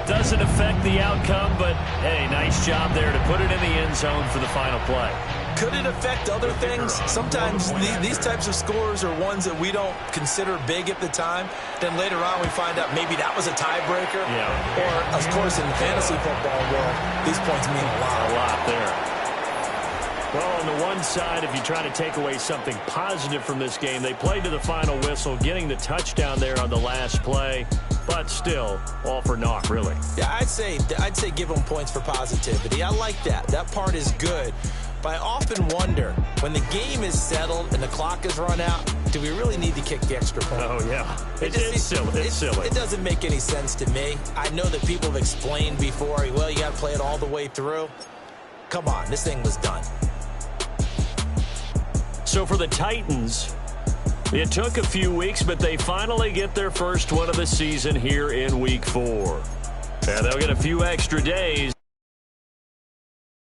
Doesn't affect the outcome, but, hey, nice job there to put it in the end zone for the final play. Could it affect other things? Sometimes these types of scores are ones that we don't consider big at the time. Then later on we find out maybe that was a tiebreaker. Yeah. Or, of course, in fantasy football, well, these points mean a lot. A lot there. Well, on the one side, if you try to take away something positive from this game, they played to the final whistle, getting the touchdown there on the last play. But still, all for naught, really. Yeah, I'd say give them points for positivity. I like that. That part is good. But I often wonder, when the game is settled and the clock is run out, do we really need to kick the extra point? Oh, yeah. It's silly. It's silly. It doesn't make any sense to me. I know that people have explained before, well, you got to play it all the way through. Come on, this thing was done. So for the Titans, it took a few weeks, but they finally get their first one of the season here in Week 4. And they'll get a few extra days.